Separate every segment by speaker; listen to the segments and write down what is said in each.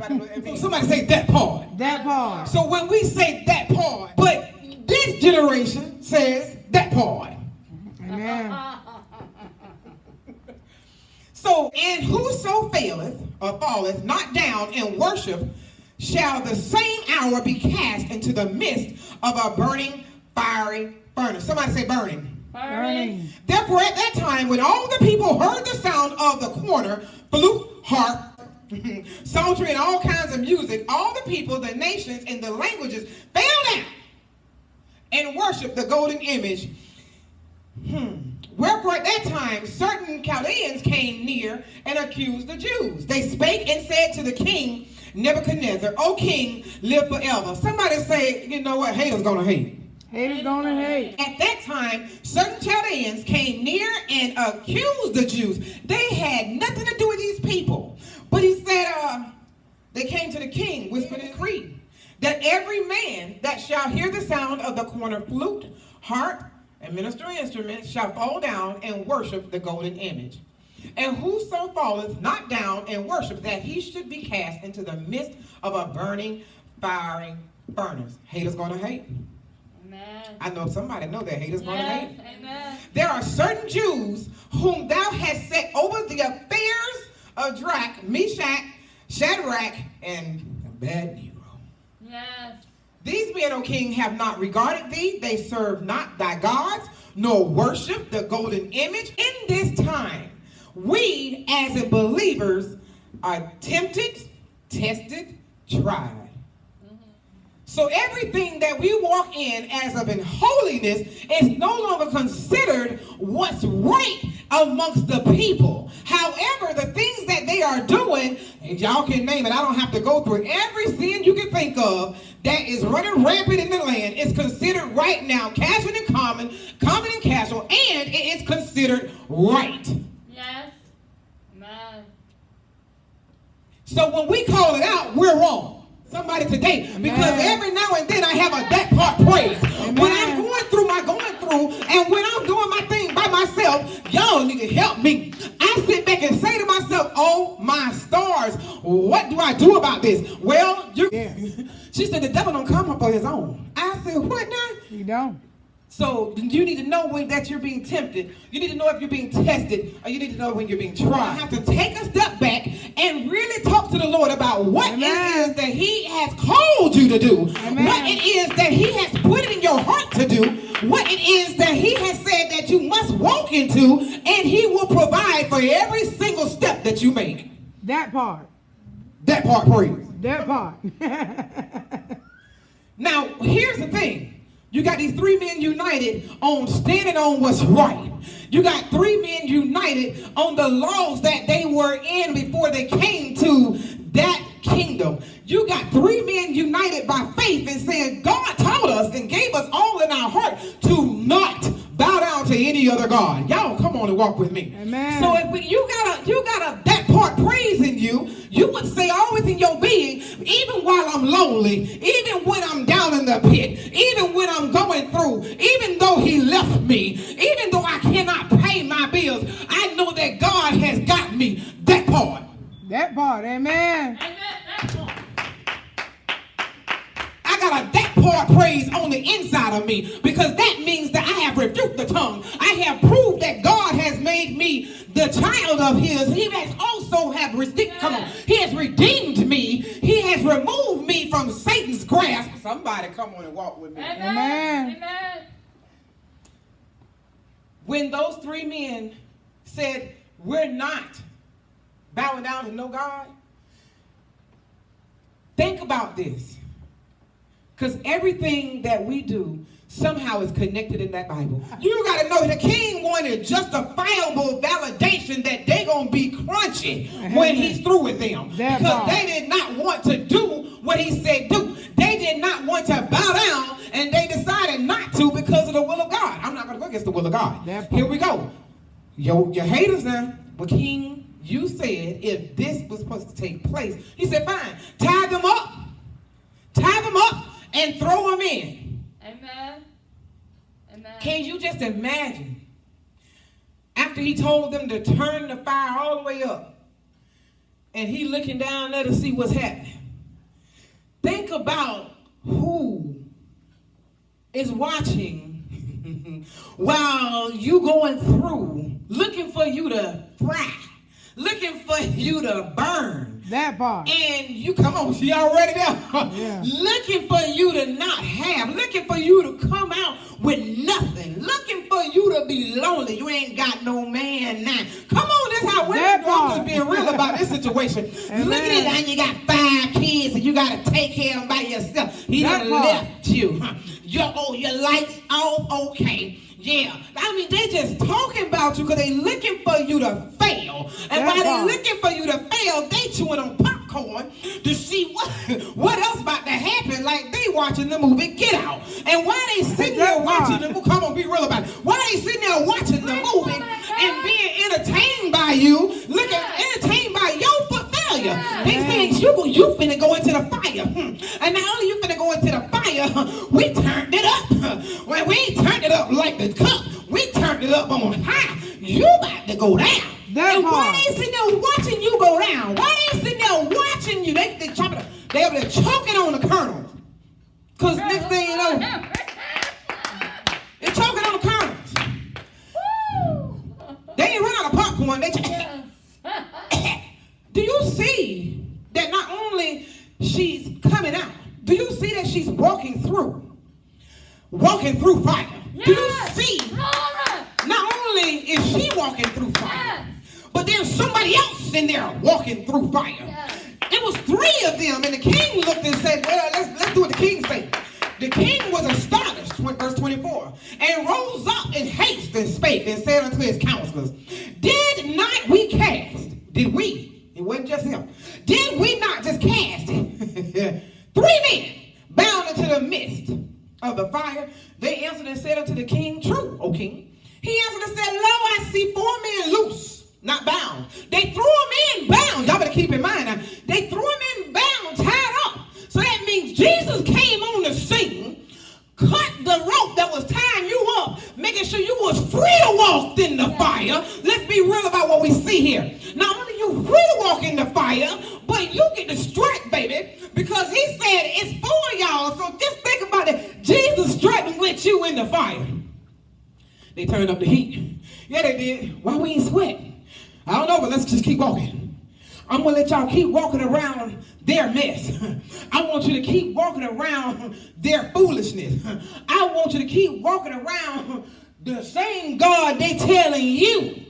Speaker 1: Everybody know what that means. Somebody say that part.
Speaker 2: That part.
Speaker 1: So when we say that part, but this generation says that part.
Speaker 2: Amen.
Speaker 1: So, and whoso faileth or falleth not down in worship shall the same hour be cast into the midst of a burning, fiery furnace. Somebody say burning.
Speaker 2: Burning.
Speaker 1: Therefore, at that time, when all the people heard the sound of the corner, flute, harp, psaltery, and all kinds of music, all the people, the nations, and the languages fell down and worshiped the golden image. Wherefore at that time certain Chaldeans came near and accused the Jews. They spake and said to the king Nebuchadnezzar, O king, live forever. Somebody say, you know what, haters gonna hate.
Speaker 2: Haters gonna hate.
Speaker 1: At that time, certain Chaldeans came near and accused the Jews. They had nothing to do with these people. But he said, they came to the king, whispered and decreed, that every man that shall hear the sound of the corner flute, harp, and ministering instruments shall fall down and worship the golden image. And whoso falleth not down and worship, that he should be cast into the midst of a burning, fiery furnace. Haters gonna hate.
Speaker 3: Amen.
Speaker 1: I know somebody know that haters gonna hate.
Speaker 3: Amen.
Speaker 1: There are certain Jews whom thou hast set over the affairs of Drak, Meshach, Shadrach, and Abednego.
Speaker 3: Yes.
Speaker 1: These men, O king, have not regarded thee. They serve not thy gods, nor worship the golden image. In this time, we as in believers are tempted, tested, tried. So everything that we walk in as of in holiness is no longer considered what's right amongst the people. However, the things that they are doing, and y'all can name it, I don't have to go through it. Every sin you can think of that is running rampant in the land is considered right now casual and common, common and casual, and it is considered right.
Speaker 3: Yes. Amen.
Speaker 1: So when we call it out, we're wrong. Somebody today, because every now and then I have a that part praise. When I'm going through and when I'm doing my thing by myself, y'all need to help me. I sit back and say to myself, oh my stars, what do I do about this? Well, she said the devil don't come up on his own. I said, what now?
Speaker 2: You don't.
Speaker 1: So you need to know when that you're being tempted. You need to know if you're being tested, or you need to know when you're being tried. You have to take a step back and really talk to the Lord about what it is that he has called you to do. What it is that he has put it in your heart to do. What it is that he has said that you must walk into, and he will provide for every single step that you make.
Speaker 2: That part.
Speaker 1: That part, praise.
Speaker 2: That part.
Speaker 1: Now, here's the thing. You got these three men united on standing on what's right. You got three men united on the laws that they were in before they came to that kingdom. You got three men united by faith and saying, God taught us and gave us all in our heart to not bow down to any other God. Y'all come on and walk with me.
Speaker 2: Amen.
Speaker 1: So if you got a that part praising you, you would say always in your being, even while I'm lonely, even when I'm down in the pit, even when I'm going through, even though he left me, even though I cannot pay my bills, I know that God has got me. That part.
Speaker 2: That part. Amen.
Speaker 3: Amen. That part.
Speaker 1: I got a that part praise on the inside of me, because that means that I have rebuked the tongue. I have proved that God has made me the child of his. He has also he has redeemed me. He has removed me from Satan's grasp. Somebody come on and walk with me.
Speaker 3: Amen. Amen.
Speaker 1: When those three men said, we're not bowing down to no God, think about this. Because everything that we do somehow is connected in that Bible. You got to know the king wanted justifiable validation that they're going to be crunchy when he's through with them. Because they did not want to do what he said do. They did not want to bow down, and they decided not to because of the will of God. I'm not going to go against the will of God. Here we go. Your haters now. But king, you said if this was supposed to take place, he said, fine, tie them up, and throw them in.
Speaker 3: Amen. Amen.
Speaker 1: Can you just imagine? After he told them to turn the fire all the way up and he looking down there to see what's happening. Think about who is watching while you going through, looking for you to fry, looking for you to burn.
Speaker 2: That part.
Speaker 1: And you, come on, she already there.
Speaker 2: Yeah.
Speaker 1: Looking for you to not have, looking for you to come out with nothing, looking for you to be lonely. You ain't got no man now. Come on, this how women
Speaker 2: That
Speaker 1: do. I'm
Speaker 2: part.
Speaker 1: just being real about this situation.
Speaker 2: Amen.
Speaker 1: Look at it, and you got 5 kids, and you got to take care of them by yourself. He
Speaker 2: That
Speaker 1: done
Speaker 2: part.
Speaker 1: left you. Your lights off, okay. Yeah, I mean, they just talking about you because they looking for you to fail. And while they looking for you to fail, they chewing on popcorn to see what else about to happen. Like they watching the movie Get Out. And while they sitting there watching the movie, come on, be real about it. While they sitting there watching the movie and being entertained by you, entertained by your failure. They saying you finna go into the fire. And not only you finna go into the fire, we turned it up. Well, we ain't turned it up like the cup. We turned it up on high. You about to go down.
Speaker 2: That
Speaker 1: and
Speaker 2: part.
Speaker 1: why they sitting there watching you go down? Why they sitting there watching you? They chopping, they over there choking on the kernels. Cause next thing you know, they're choking on the kernels. They ain't run out of popcorn. They do you see that not only she's coming out, do you see that she's walking through fire?
Speaker 3: Yes.
Speaker 1: Do you see
Speaker 3: Glory.
Speaker 1: not only is she walking through fire,
Speaker 3: Yes.
Speaker 1: but there's somebody else in there walking through fire.
Speaker 3: Yes.
Speaker 1: It was 3 of them, and the king looked and said, well, let's do what the king said. The king was astonished, verse 24, and rose up in haste and spake and said unto his counselors, did not we cast, did we, it wasn't just him, did we not just cast 3 men bound into the midst of the fire? They answered and said unto the king, true, O king. He answered and said, lo, I see 4 men loose, not bound. They threw them in bound. Y'all better keep in mind now. They threw them in bound, tied up. So that means Jesus came on the scene, cut the rope that was tying you up, making sure you was free to walk in the fire. Let's be real about what we see here. Not only you free to walk in the fire, but you get the strike, baby, because he said it's for y'all. So just think about it. Jesus striking with you in the fire. They turned up the heat. Yeah, they did. Why we ain't sweating? I don't know, but let's just keep walking. I'm going to let y'all keep walking around their mess. I want you to keep walking around their foolishness. I want you to keep walking around the same God they telling you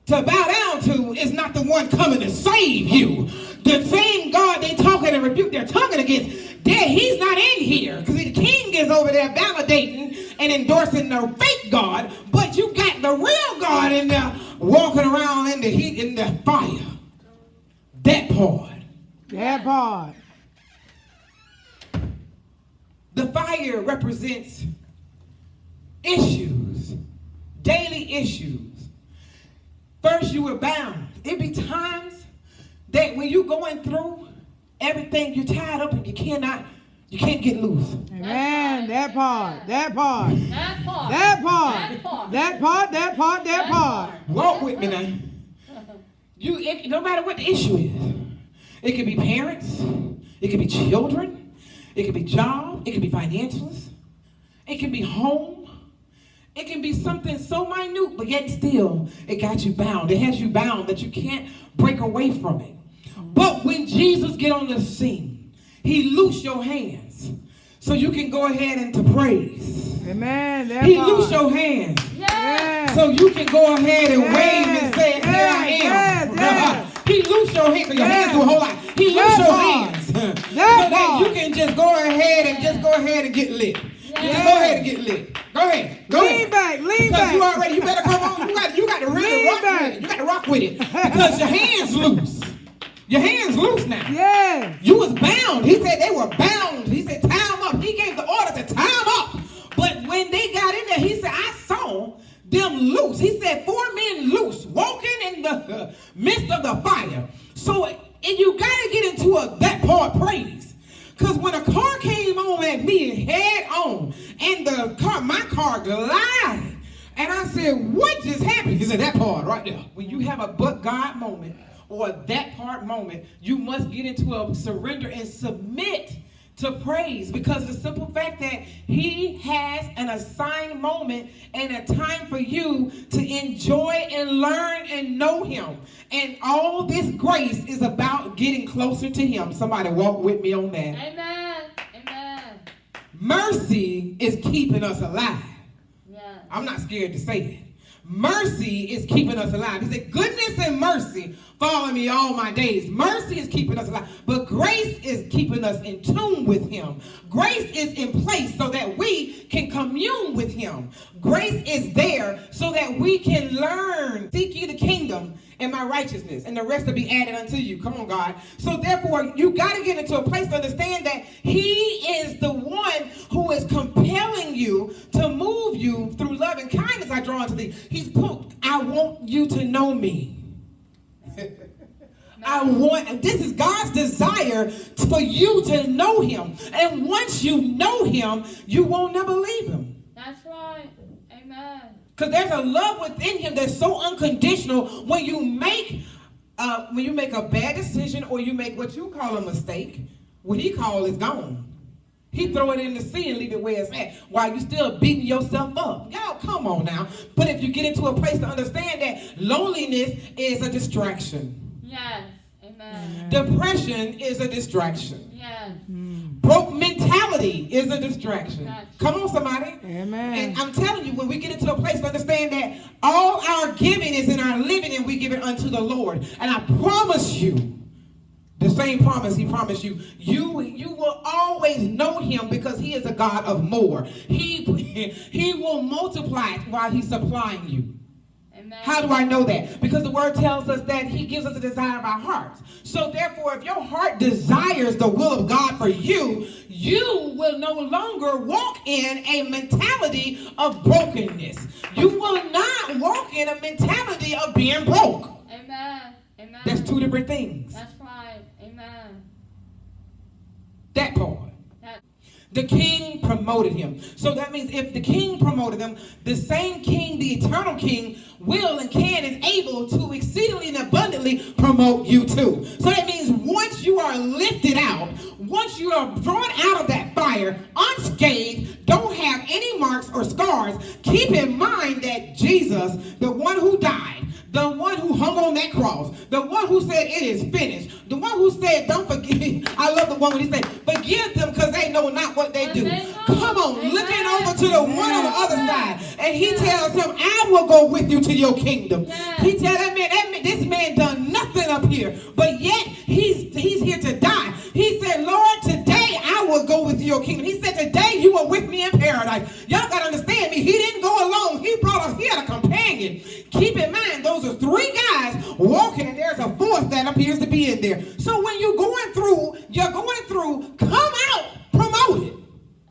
Speaker 1: to bow down to is not the one coming to save you. The same God they talking and rebuke they're talking against, he's not in here. Because the king is over there validating and endorsing the fake God, but you got the real God in there walking around in the heat, in the fire. That part.
Speaker 2: That part.
Speaker 1: The fire represents issues, daily issues. First, you were bound. It be times that when you're going through everything, you're tied up and you can't get loose.
Speaker 2: Amen. That part. That part.
Speaker 3: That part.
Speaker 2: That part.
Speaker 3: That part.
Speaker 2: That part. That part. That part.
Speaker 1: Walk with me now. No matter what the issue is. It could be parents. It could be children. It could be job. It could be financials. It can be home. It can be something so minute, but yet still, it got you bound. It has you bound that you can't break away from it. But when Jesus get on the scene, he loose your hands so you can go ahead and to praise.
Speaker 2: Amen. That
Speaker 1: He
Speaker 2: part.
Speaker 1: loose your hands
Speaker 3: Yes.
Speaker 1: so you can go ahead and wave and say, here I
Speaker 2: Yes,
Speaker 1: am.
Speaker 2: yes.
Speaker 1: He loose your hands, because your hands do a whole lot. He loose
Speaker 2: That
Speaker 1: your
Speaker 2: part.
Speaker 1: hands so
Speaker 2: That
Speaker 1: that
Speaker 2: part.
Speaker 1: you can just go ahead and get lit. Just go ahead and get lit. Go ahead. Go
Speaker 2: Lean
Speaker 1: ahead.
Speaker 2: back. Lean
Speaker 1: Because
Speaker 2: back.
Speaker 1: you better come on. You got to really
Speaker 2: Lean
Speaker 1: rock
Speaker 2: back.
Speaker 1: with it. You got to rock with it. Because your hands loose. Your hands loose now.
Speaker 2: Yeah.
Speaker 1: You was bound. He said they were bound. He said tie them up. He gave the order to tie them up. But when they got in there, he said, I saw them loose. He said 4 men loose, walking in the midst of the fire. So and you got to get into that part praise. Because when a car came on at me head on, and my car glided, and I said, what just happened? He said, that part right there. When you have a but God moment, or that part moment, you must get into a surrender and submit to praise, because of the simple fact that he has an assigned moment and a time for you to enjoy and learn and know him. And all this grace is about getting closer to him. Somebody walk with me on that.
Speaker 3: Amen. Amen.
Speaker 1: Mercy is keeping us alive.
Speaker 3: Yes.
Speaker 1: I'm not scared to say it. Mercy is keeping us alive. He said, goodness and mercy follow me all my days. Mercy is keeping us alive. But grace is keeping us in tune with him. Grace is in place so that we can commune with him. Grace is there so that we can learn. Seek ye the kingdom and my righteousness, and the rest will be added unto you. Come on, God. So therefore, you got to get into a place to understand that he is the one who is compelling you to move you through love and kindness. I draw unto thee. He's put, I want you to know me. This is God's desire for you to know him. And once you know him, you won't never leave him.
Speaker 3: That's right. Amen.
Speaker 1: Because there's a love within him that's so unconditional. When you make a bad decision, or you make what you call a mistake, what he calls is gone. He throw it in the sea and leave it where it's at while you still beating yourself up. Y'all, come on now. But if you get into a place to understand that loneliness is a distraction.
Speaker 3: Yes. Amen.
Speaker 1: Depression is a distraction.
Speaker 3: Yes.
Speaker 1: Broke mentality is a distraction.
Speaker 3: Yes.
Speaker 1: Come on, somebody.
Speaker 2: Amen.
Speaker 1: And I'm telling you, when we get into a place to understand that all our giving is in our living, and we give it unto the Lord. And I promise you, the same promise he promised you, you will always know him, because he is a God of more. He will multiply while he's supplying you.
Speaker 3: Amen.
Speaker 1: How do I know that? Because the word tells us that he gives us a desire of our hearts. So therefore, if your heart desires the will of God for you, you will no longer walk in a mentality of brokenness. You will not walk in a mentality of being broke.
Speaker 3: Amen. Amen.
Speaker 1: That's two different things.
Speaker 3: That's right. Amen.
Speaker 1: That part. The king promoted him. So that means if the king promoted him, the same king, the eternal king, will and can and able to exceedingly and abundantly promote you too. So that means once you are lifted out, once you are brought out of that fire unscathed, don't have any marks or scars, keep in mind that Jesus, the one who died, the one who hung on that cross, the one who said it is finished, the one who said don't forgive. I love the one when he said forgive them because they know not what they do. Come on, looking over to the one on the other side, and he tells him, I will go with you to your kingdom. He tells that man, this man done nothing up here, but yet he's here to die. He said, Lord, today I will go with your kingdom. He said, today you are with me in paradise. Y'all got to understand me. He didn't go alone. He brought us, he had a companion. Keep in mind, those are three guys walking, and there's a fourth that appears to be in there. So when you're going through, come out promoted.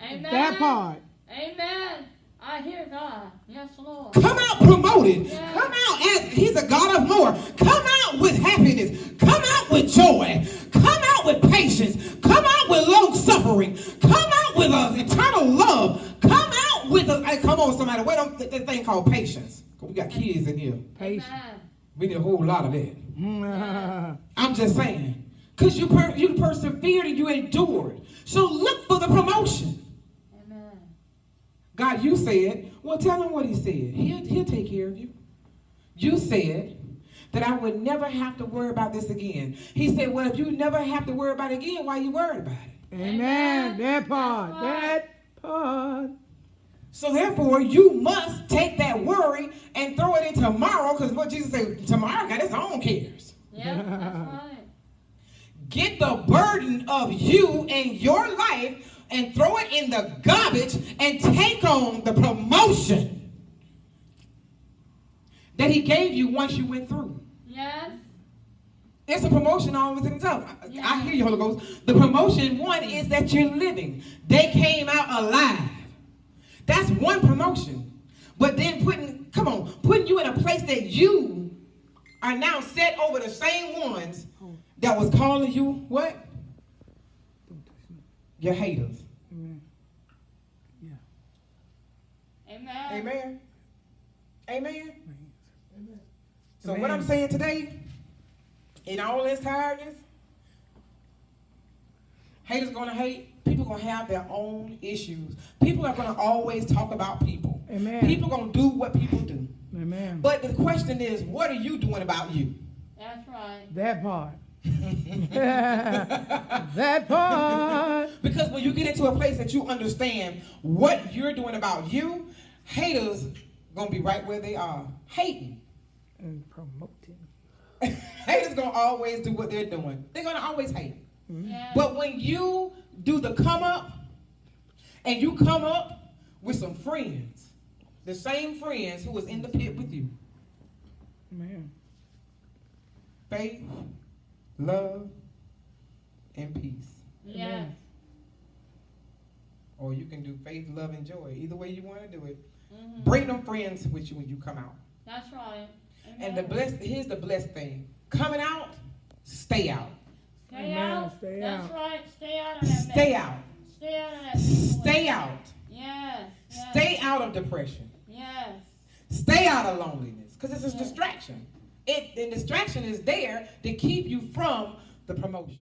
Speaker 3: Amen.
Speaker 2: That part.
Speaker 3: Amen. I hear God. Yes, Lord.
Speaker 1: Come out promoted.
Speaker 3: Yeah.
Speaker 1: Come out as he's a God of more. Come out with happiness. Come out with joy. Come out with patience. Come out with long suffering. Come out with an eternal love. Come out with come on, somebody. Wait on that thing called patience. We got kids in here.
Speaker 2: Patience.
Speaker 3: Amen.
Speaker 1: We need a whole lot of that. I'm just saying. Because you persevered and you endured. So look for the promotion.
Speaker 3: Amen.
Speaker 1: God, you said, well, tell him what he said. He'll take care of you. You said that I would never have to worry about this again. He said, well, if you never have to worry about it again, why are you worried about it?
Speaker 2: Amen. That part. That part.
Speaker 1: So therefore, you must take that worry and throw it in tomorrow, because what Jesus said, tomorrow got its own cares.
Speaker 3: Yeah, that's right.
Speaker 1: Get the burden of you and your life and throw it in the garbage and take on the promotion that he gave you once you went through.
Speaker 3: Yes.
Speaker 1: It's a promotion all within itself.
Speaker 3: Yeah.
Speaker 1: I hear you, Holy Ghost. The promotion, one, is that you're living. They came out alive. That's one promotion. But then putting you in a place that you are now set over the same ones that was calling you what? Your haters.
Speaker 2: Amen. Yeah.
Speaker 3: Amen.
Speaker 1: Amen. Amen.
Speaker 2: Amen.
Speaker 1: So what I'm saying today, In all this tiredness, haters gonna hate. People gonna have their own issues. People are gonna always talk about people.
Speaker 2: Amen.
Speaker 1: People gonna do what people do.
Speaker 2: Amen.
Speaker 1: But the question is, what are you doing about you?
Speaker 3: That's right.
Speaker 2: That part. That part.
Speaker 1: Because when you get into a place that you understand what you're doing about you, haters gonna be right where they are, hating.
Speaker 2: And promoting.
Speaker 1: Haters gonna always do what they're doing. They're gonna always hate.
Speaker 3: Yeah.
Speaker 1: But when you do the come up, and you come up with some friends, the same friends who was in the pit with you,
Speaker 2: Man.
Speaker 1: faith, love, and peace.
Speaker 3: Yes.
Speaker 1: Or you can do faith, love, and joy. Either way you want to do it.
Speaker 3: Mm-hmm.
Speaker 1: Bring them friends with you when you come out.
Speaker 3: That's right.
Speaker 1: And here's the blessed thing. Coming out, stay out.
Speaker 3: Stay
Speaker 2: Amen.
Speaker 3: out.
Speaker 2: Stay
Speaker 3: That's
Speaker 2: out.
Speaker 3: right. Stay out of that mess.
Speaker 1: Stay out.
Speaker 3: Stay out of that.
Speaker 1: Stay out.
Speaker 3: Yes. Yes.
Speaker 1: Stay out of depression.
Speaker 3: Yes.
Speaker 1: Stay out of loneliness. Because it's a
Speaker 3: Yes.
Speaker 1: distraction. The distraction is there to keep you from the promotion.